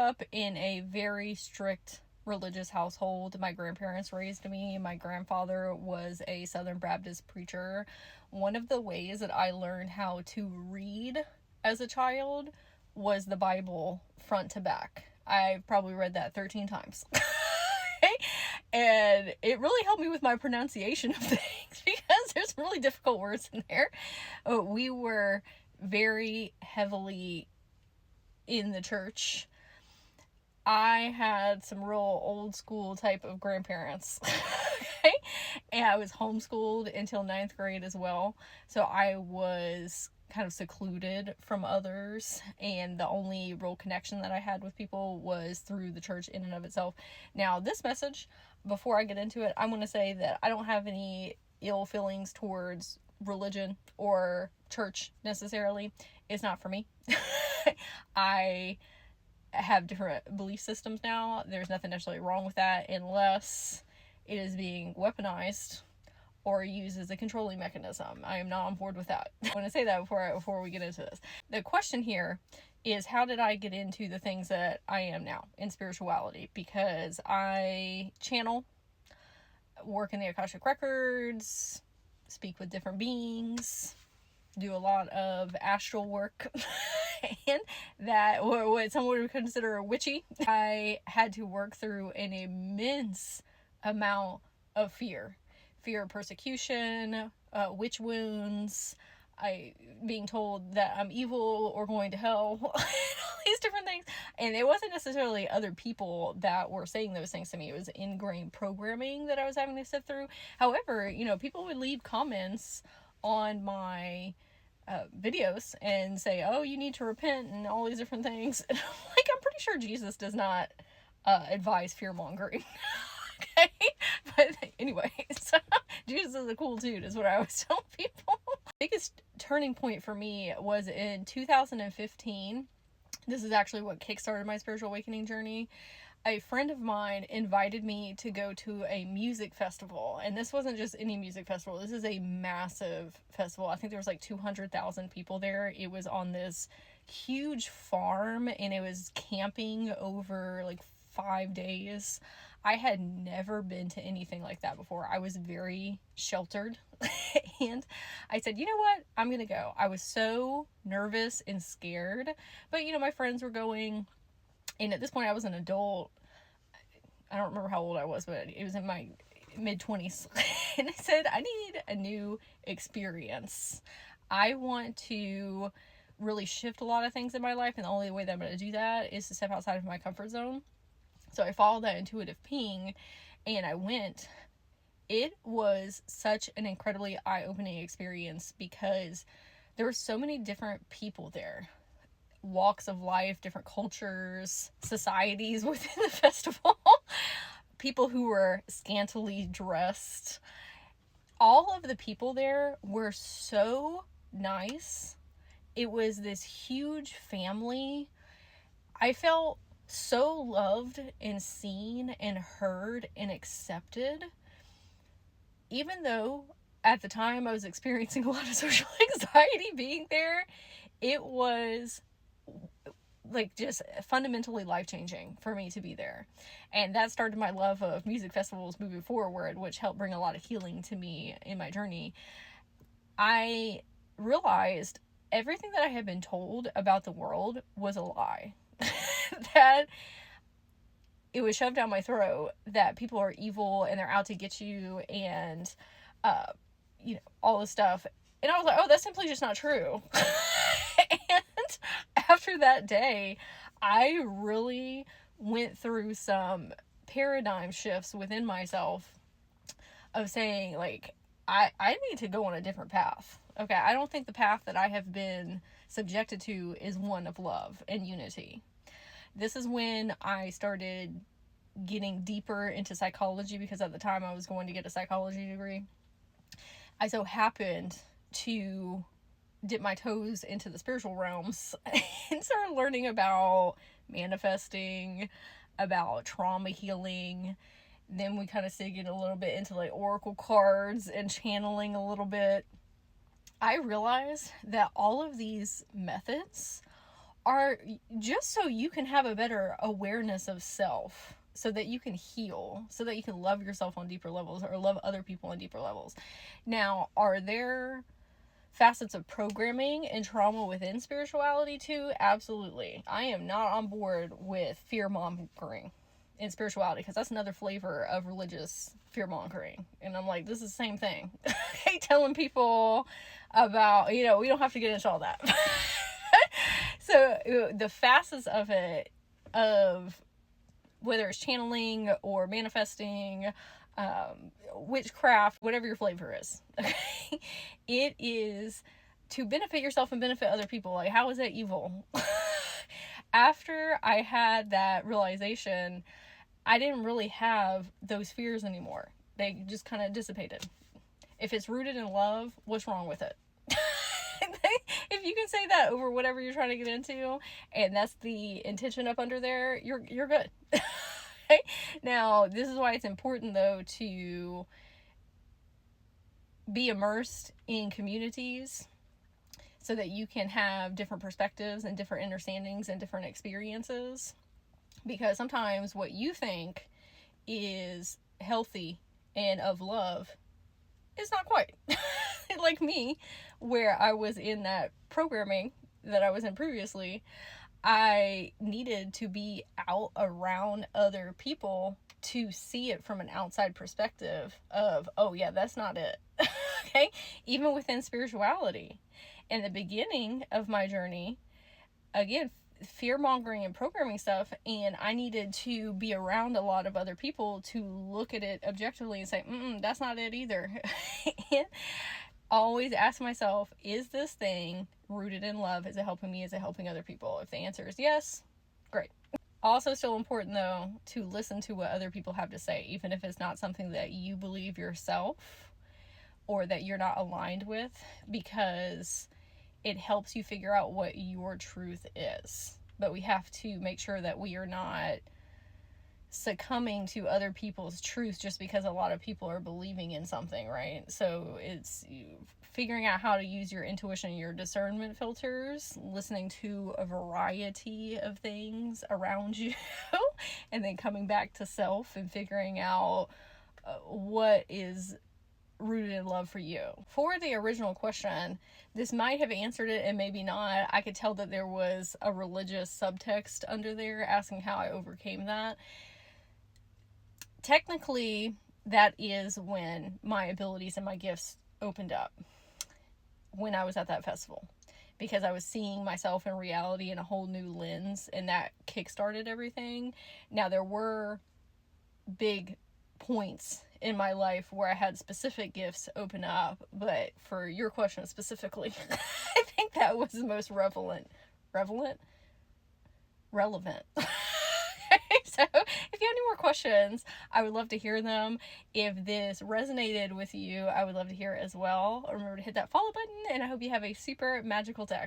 up in a very strict religious household. My grandparents raised me. My grandfather was a Southern Baptist preacher. One of the ways that I learned how to read as a child was the Bible front to back. I probably read that 13 times. And it really helped me with my pronunciation of things because there's some really difficult words in there. We were very heavily in the church. I had some real old school type of grandparents. Okay? And I was homeschooled until 9th grade as well. So I was kind of secluded from others, and the only real connection that I had with people was through the church in and of itself. Now, this message, before I get into it, I'm going to say that I don't have any ill feelings towards religion or church necessarily. It's not for me. I have different belief systems now. There's nothing necessarily wrong with that unless it is being weaponized or used as a controlling mechanism. I am not on board with that. I want to say that before we get into this. The question here is, how did I get into the things that I am now in spirituality? Because I channel, work in the Akashic Records, speak with different beings, do a lot of astral work, and that, what some would consider witchy. I had to work through an immense amount of fear of persecution, witch wounds, being told that I'm evil or going to hell, all these different things. And it wasn't necessarily other people that were saying those things to me. It was ingrained programming that I was having to sift through. However, people would leave comments on my videos and say, oh, you need to repent and all these different things. And I'm pretty sure Jesus does not advise fear-mongering. Okay? But anyway, so Jesus is a cool dude is what I always tell people. The biggest turning point for me was in 2015. This is actually what kickstarted my spiritual awakening journey. A friend of mine invited me to go to a music festival, and this wasn't just any music festival. This is a massive festival. I think there was like 200,000 people there. It was on this huge farm, and it was camping over like 5 days. I had never been to anything like that before. I was very sheltered, and I said, you know what? I'm gonna go. I was so nervous and scared, but my friends were going. And at this point, I was an adult. I don't remember how old I was, but it was in my mid-20s. And I said, I need a new experience. I want to really shift a lot of things in my life, and the only way that I'm going to do that is to step outside of my comfort zone. So I followed that intuitive ping, and I went. It was such an incredibly eye-opening experience because there were so many different people there. Walks of life, different cultures, societies within the festival, people who were scantily dressed. All of the people there were so nice. It was this huge family. I felt so loved and seen and heard and accepted, even though at the time I was experiencing a lot of social anxiety being there. It was just fundamentally life-changing for me to be there. And that started my love of music festivals moving forward, which helped bring a lot of healing to me in my journey. I realized everything that I had been told about the world was a lie. That it was shoved down my throat that people are evil and they're out to get you and all this stuff. And I was like, oh, that's simply just not true. And after that day, I really went through some paradigm shifts within myself of saying, I need to go on a different path. Okay, I don't think the path that I have been subjected to is one of love and unity. This is when I started getting deeper into psychology, because at the time I was going to get a psychology degree. I so happened to dip my toes into the spiritual realms and started learning about manifesting, about trauma healing. Then we kind of dig a little bit into oracle cards and channeling a little bit. I realized that all of these methods are just so you can have a better awareness of self, so that you can heal, so that you can love yourself on deeper levels or love other people on deeper levels. Now, are there facets of programming and trauma within spirituality too? Absolutely. I am not on board with fear mongering in spirituality, because that's another flavor of religious fear mongering. And I'm like, this is the same thing. I hate telling people about, we don't have to get into all that. So the facets of it, of whether it's channeling or manifesting, witchcraft, whatever your flavor is, okay, it is to benefit yourself and benefit other people. Like, how is that evil? After I had that realization, I didn't really have those fears anymore. They just kind of dissipated. If it's rooted in love, what's wrong with it? If you can say that over whatever you're trying to get into, and that's the intention up under there, you're good. Okay? Now, this is why it's important, though, to be immersed in communities so that you can have different perspectives and different understandings and different experiences. Because sometimes what you think is healthy and of love is not quite. Like me, where I was in that programming that I was in previously, I needed to be out around other people to see it from an outside perspective of, oh yeah, that's not it. Okay? Even within spirituality. In the beginning of my journey, again, fear-mongering and programming stuff, and I needed to be around a lot of other people to look at it objectively and say, that's not it either. And always ask myself, is this thing rooted in love? Is it helping me? Is it helping other people? If the answer is yes, great. Also still important, though, to listen to what other people have to say, even if it's not something that you believe yourself or that you're not aligned with, because it helps you figure out what your truth is. But we have to make sure that we are not succumbing to other people's truth just because a lot of people are believing in something, right? So it's figuring out how to use your intuition and your discernment filters, listening to a variety of things around you, and then coming back to self and figuring out what is rooted in love for you. For the original question, this might have answered it and maybe not. I could tell that there was a religious subtext under there asking how I overcame that. Technically, that is when my abilities and my gifts opened up, when I was at that festival, because I was seeing myself in reality in a whole new lens, and that kickstarted everything. Now, there were big points in my life where I had specific gifts open up, but for your question specifically, I think that was the most relevant. So if you have any more questions, I would love to hear them. If this resonated with you, I would love to hear it as well. Remember to hit that follow button, and I hope you have a super magical day.